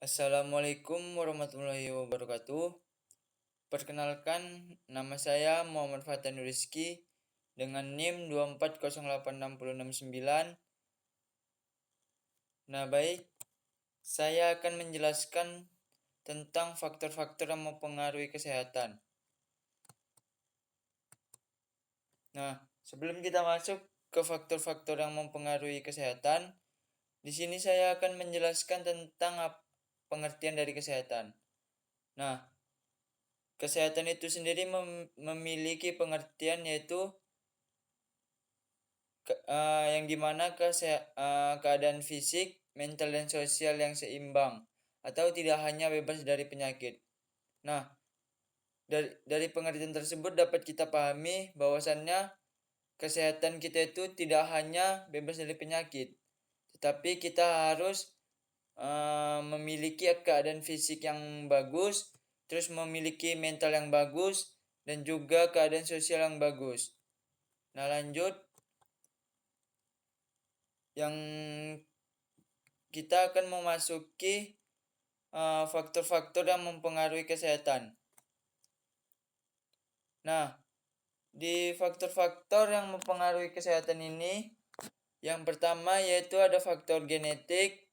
Assalamualaikum warahmatullahi wabarakatuh. Perkenalkan, nama saya Muhammad Fatan Rizky dengan NIM 2408669. Nah, baik, saya akan menjelaskan tentang faktor-faktor yang mempengaruhi kesehatan. Nah, sebelum kita masuk ke faktor-faktor yang mempengaruhi kesehatan, di sini saya akan menjelaskan tentang pengertian dari kesehatan. Nah, kesehatan itu sendiri memiliki pengertian yaitu yang dimana keadaan fisik, mental dan sosial yang seimbang atau tidak hanya bebas dari penyakit. Nah, dari pengertian tersebut dapat kita pahami bahwasannya kesehatan kita itu tidak hanya bebas dari penyakit, tetapi kita harus memiliki keadaan fisik yang bagus, terus memiliki mental yang bagus, dan juga keadaan sosial yang bagus. Nah, lanjut, yang kita akan memasuki faktor-faktor yang mempengaruhi kesehatan. Nah, di faktor-faktor yang mempengaruhi kesehatan ini, yang pertama yaitu ada faktor genetik,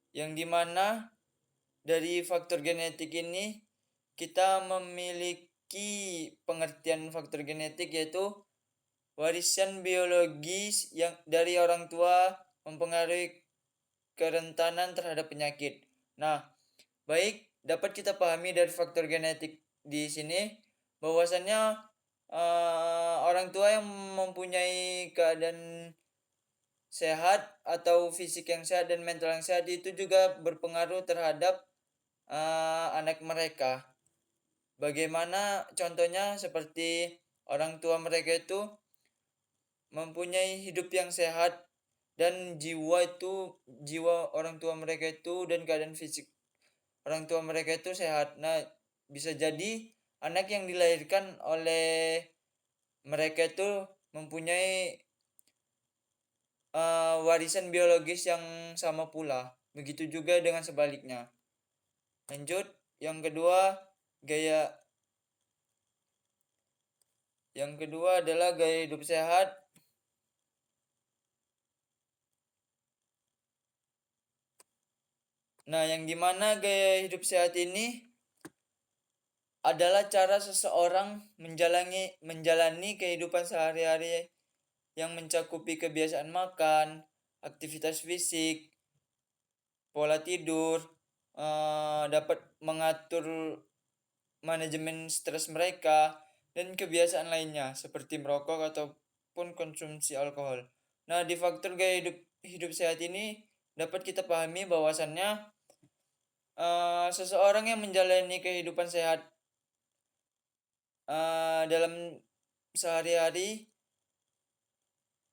yang dimana dari faktor genetik ini kita memiliki pengertian faktor genetik yaitu warisan biologis yang dari orang tua mempengaruhi kerentanan terhadap penyakit. Nah, baik, dapat kita pahami dari faktor genetik di sini bahwasannya orang tua yang mempunyai keadaan sehat atau fisik yang sehat dan mental yang sehat itu juga berpengaruh terhadap anak mereka. Bagaimana contohnya seperti orang tua mereka itu mempunyai hidup yang sehat dan jiwa orang tua mereka itu dan keadaan fisik orang tua mereka itu sehat. Nah, bisa jadi anak yang dilahirkan oleh mereka itu mempunyai warisan biologis yang sama pula. Begitu juga dengan sebaliknya. Lanjut, yang kedua, gaya yang kedua adalah gaya hidup sehat. Nah, yang dimana gaya hidup sehat ini adalah cara seseorang menjalani kehidupan sehari-hari yang mencakupi kebiasaan makan, aktivitas fisik, pola tidur, dapat mengatur manajemen stres mereka, dan kebiasaan lainnya seperti merokok ataupun konsumsi alkohol. Nah, di faktor gaya hidup sehat ini dapat kita pahami bahwasannya seseorang yang menjalani kehidupan sehat dalam sehari-hari,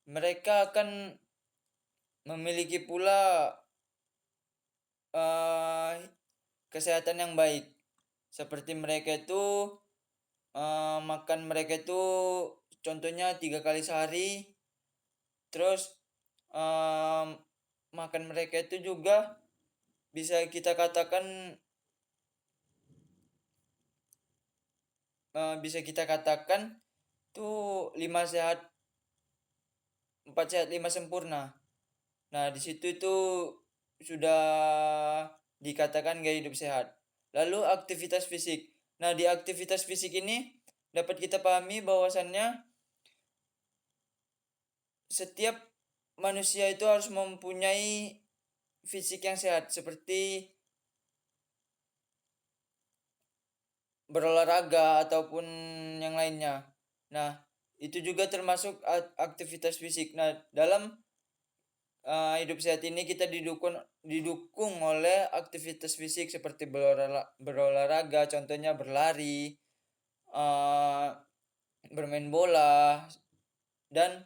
mereka akan memiliki pula kesehatan yang baik. Seperti mereka itu makan mereka itu contohnya 3 kali sehari. Terus makan mereka itu juga bisa kita katakan tuh 5 sehat 4 sehat 5 sempurna. Nah, di situ itu sudah dikatakan gaya hidup sehat. Lalu aktivitas fisik. Nah, di aktivitas fisik ini dapat kita pahami bahwasannya setiap manusia itu harus mempunyai fisik yang sehat seperti berolahraga ataupun yang lainnya. Nah, itu juga termasuk aktivitas fisik. Nah, dalam hidup sehat ini kita didukung oleh aktivitas fisik seperti berolahraga, contohnya berlari, bermain bola, dan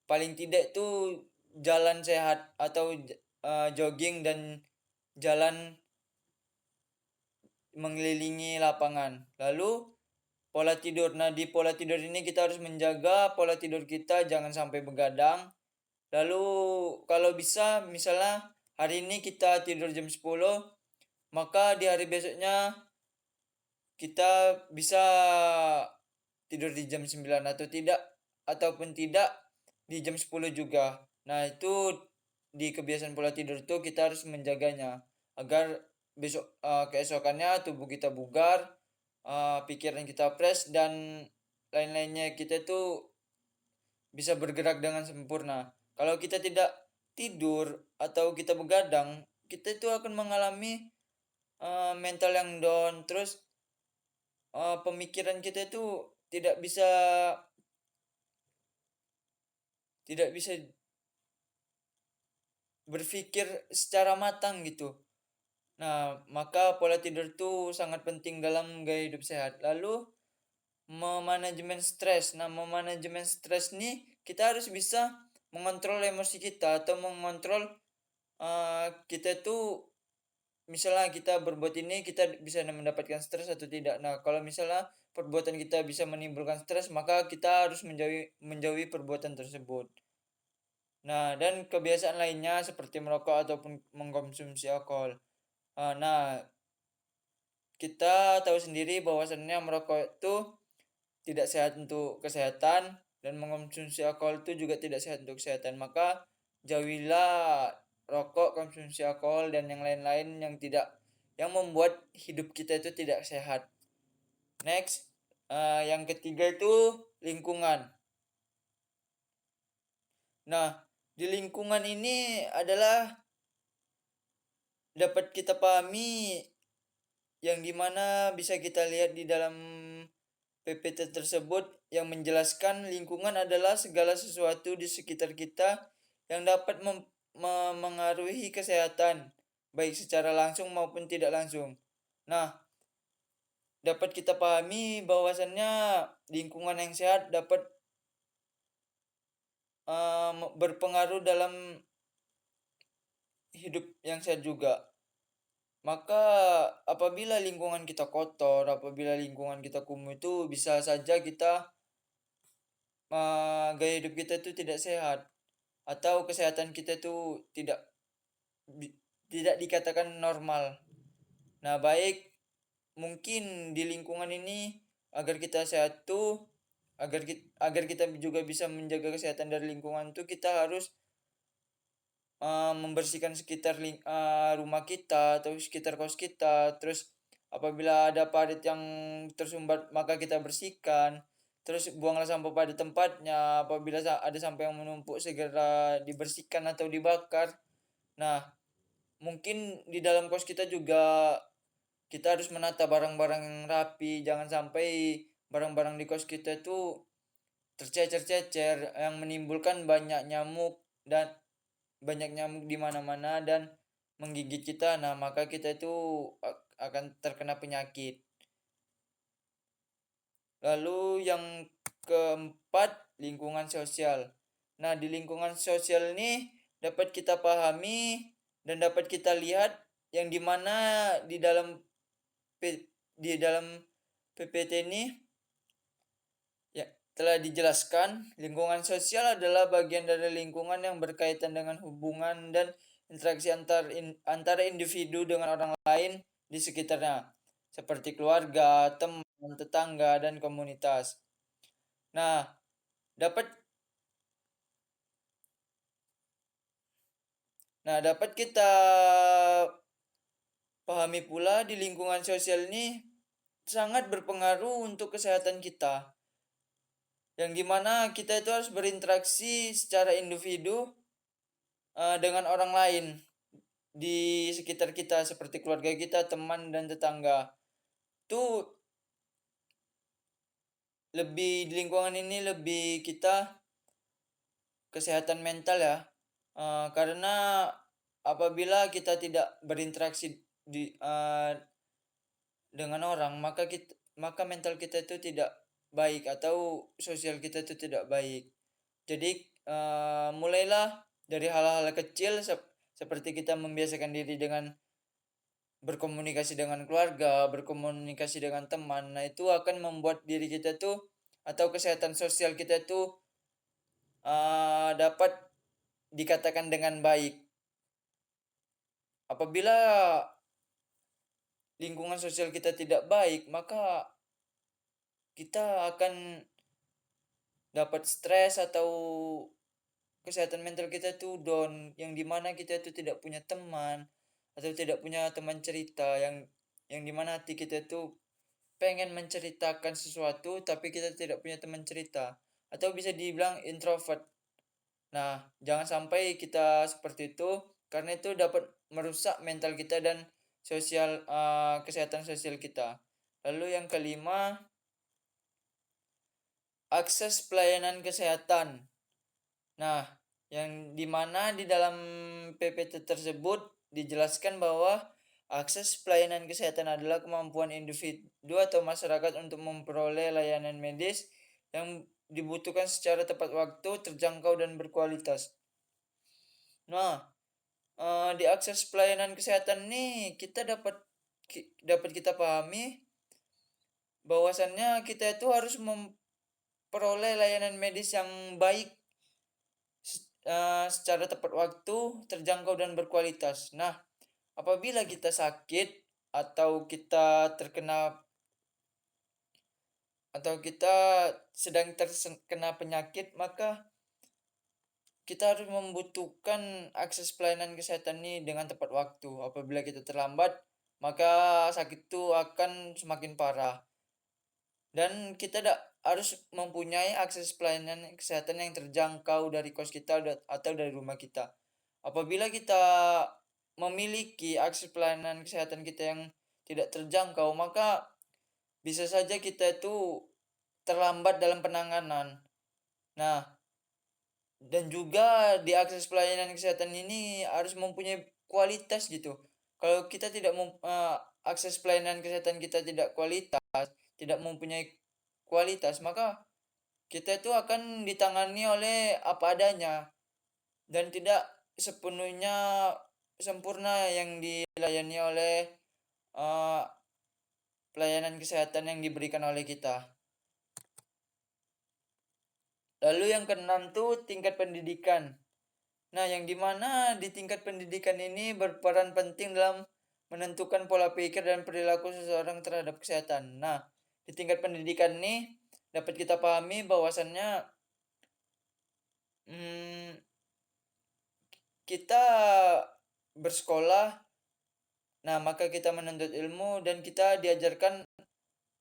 paling tidak itu jalan sehat atau jogging dan jalan mengelilingi lapangan. Lalu pola tidur. Nah, di pola tidur ini kita harus menjaga pola tidur kita jangan sampai begadang. Lalu kalau bisa misalnya hari ini kita tidur jam 10, maka di hari besoknya kita bisa tidur di jam 9 atau tidak, ataupun tidak di jam 10 juga. Nah, itu di kebiasaan pola tidur itu kita harus menjaganya agar keesokannya tubuh kita bugar, pikiran kita fresh dan lain-lainnya kita itu bisa bergerak dengan sempurna. Kalau kita tidak tidur atau kita begadang, kita itu akan mengalami mental yang down, terus pemikiran kita itu tidak bisa tidak bisa berpikir secara matang gitu. Nah, maka pola tidur itu sangat penting dalam gaya hidup sehat. Lalu memanajemen stres. Nah, memanajemen stres nih kita harus bisa mengontrol emosi kita atau mengontrol kita tuh misalnya kita berbuat ini kita bisa mendapatkan stres atau tidak. Nah, kalau misalnya perbuatan kita bisa menimbulkan stres, maka kita harus menjauhi menjauhi perbuatan tersebut. Nah, dan kebiasaan lainnya seperti merokok ataupun mengkonsumsi alkohol. Nah, kita tahu sendiri bahwasannya merokok itu tidak sehat untuk kesehatan dan mengkonsumsi alkohol itu juga tidak sehat untuk kesehatan. Maka jauhilah rokok, konsumsi alkohol dan yang lain-lain yang membuat hidup kita itu tidak sehat. Next, yang ketiga itu lingkungan. Nah, di lingkungan ini adalah dapat kita pahami yang dimana bisa kita lihat di dalam PPT tersebut yang menjelaskan lingkungan adalah segala sesuatu di sekitar kita yang dapat memengaruhi kesehatan, baik secara langsung maupun tidak langsung. Nah, dapat kita pahami bahwasannya lingkungan yang sehat dapat berpengaruh dalam hidup yang sehat juga. Maka apabila lingkungan kita kotor, apabila lingkungan kita kumuh itu bisa saja kita gaya hidup kita itu tidak sehat atau kesehatan kita itu tidak dikatakan normal. Nah, baik mungkin di lingkungan ini agar kita sehat tuh agar kita juga bisa menjaga kesehatan dari lingkungan tuh kita harus membersihkan sekitar rumah kita atau sekitar kos kita. Terus apabila ada parit yang tersumbat maka kita bersihkan. Terus buanglah sampah pada tempatnya. Apabila ada sampah yang menumpuk segera dibersihkan atau dibakar. Nah, mungkin di dalam kos kita juga kita harus menata barang-barang yang rapi. Jangan sampai barang-barang di kos kita itu tercecer-cecer yang menimbulkan banyak nyamuk di mana-mana dan menggigit kita. Nah, maka kita itu akan terkena penyakit. Lalu yang keempat, lingkungan sosial. Nah, di lingkungan sosial ini dapat kita pahami dan dapat kita lihat yang dimana di dalam PPT ini ya telah dijelaskan, lingkungan sosial adalah bagian dari lingkungan yang berkaitan dengan hubungan dan interaksi antara individu dengan orang lain di sekitarnya, seperti keluarga, teman, tetangga, dan komunitas. Nah, dapat dapat kita pahami pula di lingkungan sosial ini sangat berpengaruh untuk kesehatan kita. Yang dimana kita itu harus berinteraksi secara individu dengan orang lain di sekitar kita seperti keluarga kita, teman dan tetangga. Itu lebih di lingkungan ini lebih kita kesehatan mental ya. Karena apabila kita tidak berinteraksi dengan orang, maka mental kita itu tidak baik atau sosial kita itu tidak baik. Jadi mulailah dari hal-hal kecil seperti kita membiasakan diri dengan berkomunikasi dengan keluarga, berkomunikasi dengan teman. Nah, itu akan membuat diri kita tuh atau kesehatan sosial kita tuh dapat dikatakan dengan baik. Apabila lingkungan sosial kita tidak baik, maka kita akan dapat stres atau kesehatan mental kita tuh down, yang dimana kita tuh tidak punya teman atau tidak punya teman cerita, yang dimana hati kita tuh pengen menceritakan sesuatu tapi kita tidak punya teman cerita atau bisa dibilang introvert. Nah, jangan sampai kita seperti itu karena itu dapat merusak mental kita dan kesehatan sosial kita. Lalu yang kelima, akses pelayanan kesehatan. Nah, yang dimana di dalam PPT tersebut dijelaskan bahwa akses pelayanan kesehatan adalah kemampuan individu atau masyarakat untuk memperoleh layanan medis yang dibutuhkan secara tepat waktu, terjangkau, dan berkualitas. Nah, di akses pelayanan kesehatan nih kita dapat kita pahami bahwasannya kita itu harus memperoleh layanan medis yang baik secara tepat waktu, terjangkau, dan berkualitas. Nah, apabila kita sakit atau kita terkena atau kita sedang terkena penyakit, maka kita harus membutuhkan akses pelayanan kesehatan ini dengan tepat waktu. Apabila kita terlambat, maka sakit itu akan semakin parah. Dan kita harus mempunyai akses pelayanan kesehatan yang terjangkau dari kos kita atau dari rumah kita. Apabila kita memiliki akses pelayanan kesehatan kita yang tidak terjangkau, maka bisa saja kita itu terlambat dalam penanganan. Nah, dan juga di akses pelayanan kesehatan ini harus mempunyai kualitas gitu. Kalau kita tidak akses pelayanan kesehatan kita tidak kualitas, tidak mempunyai kualitas, maka kita itu akan ditangani oleh apa adanya dan tidak sepenuhnya sempurna yang dilayani oleh uh, pelayanan kesehatan yang diberikan oleh kita. Lalu yang keenam tuh tingkat pendidikan. Nah, yang dimana di tingkat pendidikan ini berperan penting dalam menentukan pola pikir dan perilaku seseorang terhadap kesehatan. Nah, di tingkat pendidikan ini dapat kita pahami bahwasannya hmm, kita bersekolah, nah maka kita menuntut ilmu dan kita diajarkan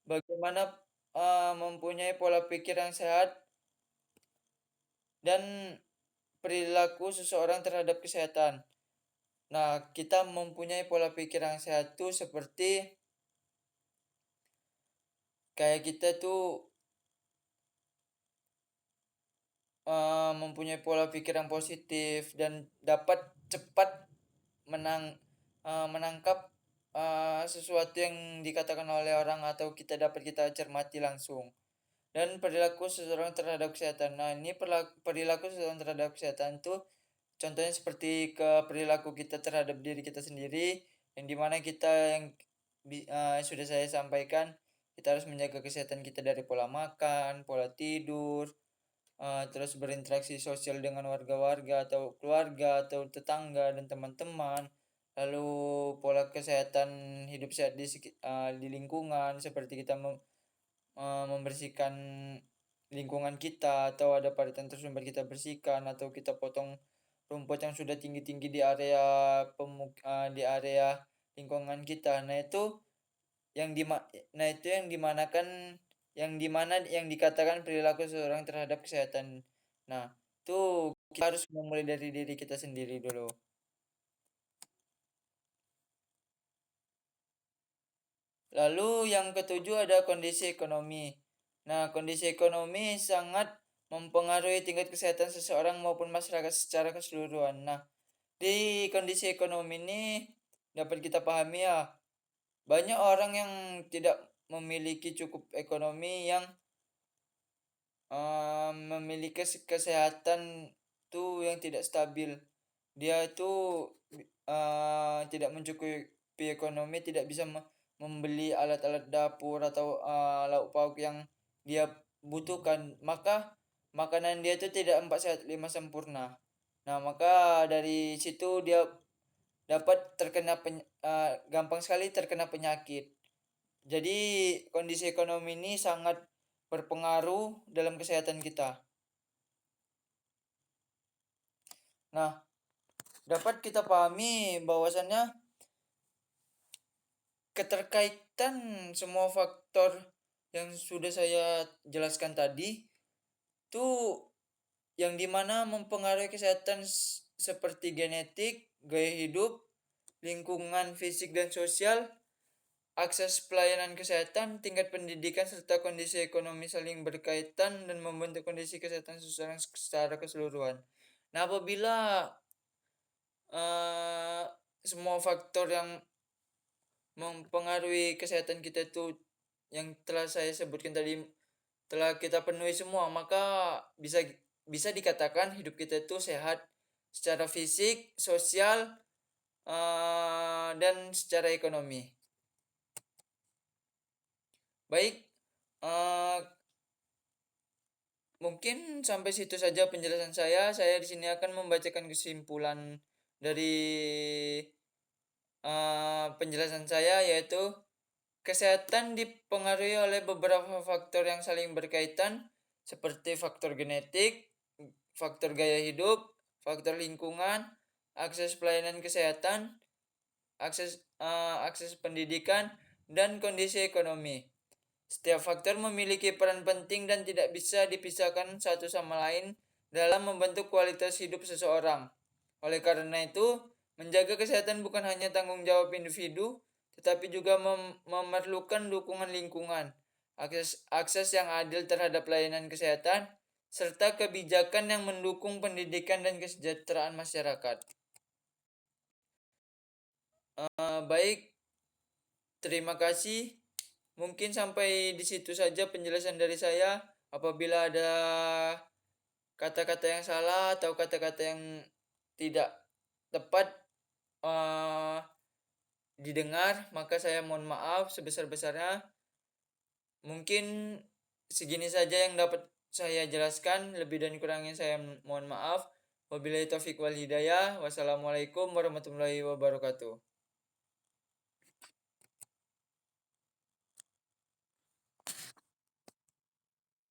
bagaimana mempunyai pola pikir yang sehat dan perilaku seseorang terhadap kesehatan. Nah, kita mempunyai pola pikir yang sehat itu seperti kayak kita tuh mempunyai pola pikir yang positif dan dapat cepat menangkap sesuatu yang dikatakan oleh orang atau kita cermati langsung. Dan perilaku seseorang terhadap kesehatan. Nah, ini perilaku seseorang terhadap kesehatan itu contohnya seperti ke perilaku kita terhadap diri kita sendiri, yang dimana kita sudah saya sampaikan, kita harus menjaga kesehatan kita dari pola makan, pola tidur, terus berinteraksi sosial dengan warga-warga atau keluarga atau tetangga dan teman-teman. Lalu pola kesehatan hidup sehat di lingkungan seperti kita membersihkan lingkungan kita atau ada paritan tersumbat kita bersihkan atau kita potong rumput yang sudah tinggi-tinggi di area lingkungan kita. Nah, itu yang dikatakan perilaku seseorang terhadap kesehatan. Nah, itu kita harus memulai dari diri kita sendiri dulu. Lalu yang ketujuh ada kondisi ekonomi. Nah, kondisi ekonomi sangat mempengaruhi tingkat kesehatan seseorang maupun masyarakat secara keseluruhan. Nah, di kondisi ekonomi ini dapat kita pahami ya, banyak orang yang tidak memiliki cukup ekonomi yang memiliki kesehatan tuh yang tidak stabil. Dia itu tidak mencukupi mencukupi ekonomi, tidak bisa membeli alat-alat dapur atau lauk pauk yang dia butuhkan, maka makanan dia itu tidak 4 sehat 5 sempurna. Nah, maka dari situ dia dapat gampang sekali terkena penyakit. Jadi kondisi ekonomi ini sangat berpengaruh dalam kesehatan kita. Nah, dapat kita pahami bahwasannya keterkaitan semua faktor yang sudah saya jelaskan tadi itu yang dimana mempengaruhi kesehatan seperti genetik, gaya hidup, lingkungan fisik dan sosial, akses pelayanan kesehatan, tingkat pendidikan, serta kondisi ekonomi saling berkaitan dan membentuk kondisi kesehatan seseorang secara keseluruhan. Nah, apabila uh, semua faktor yang mempengaruhi kesehatan kita itu yang telah saya sebutkan tadi telah kita penuhi semua, maka bisa bisa dikatakan hidup kita itu sehat secara fisik, sosial, dan secara ekonomi. Baik, mungkin sampai situ saja penjelasan saya. Saya di sini akan membacakan kesimpulan dari penjelasan saya, yaitu kesehatan dipengaruhi oleh beberapa faktor yang saling berkaitan seperti faktor genetik, faktor gaya hidup, faktor lingkungan, akses pelayanan kesehatan, akses pendidikan, dan kondisi ekonomi. Setiap faktor memiliki peran penting dan tidak bisa dipisahkan satu sama lain dalam membentuk kualitas hidup seseorang. Oleh karena itu, menjaga kesehatan bukan hanya tanggung jawab individu, tetapi juga memerlukan dukungan lingkungan, akses yang adil terhadap pelayanan kesehatan, serta kebijakan yang mendukung pendidikan dan kesejahteraan masyarakat. Baik, terima kasih. Mungkin sampai di situ saja penjelasan dari saya. Apabila ada kata-kata yang salah atau kata-kata yang tidak tepat didengar, maka saya mohon maaf sebesar-besarnya. Mungkin segini saja yang dapat saya jelaskan, lebih dan kurangnya saya mohon maaf. Wabillahi taufiq wal hidayah. Wassalamualaikum warahmatullahi wabarakatuh.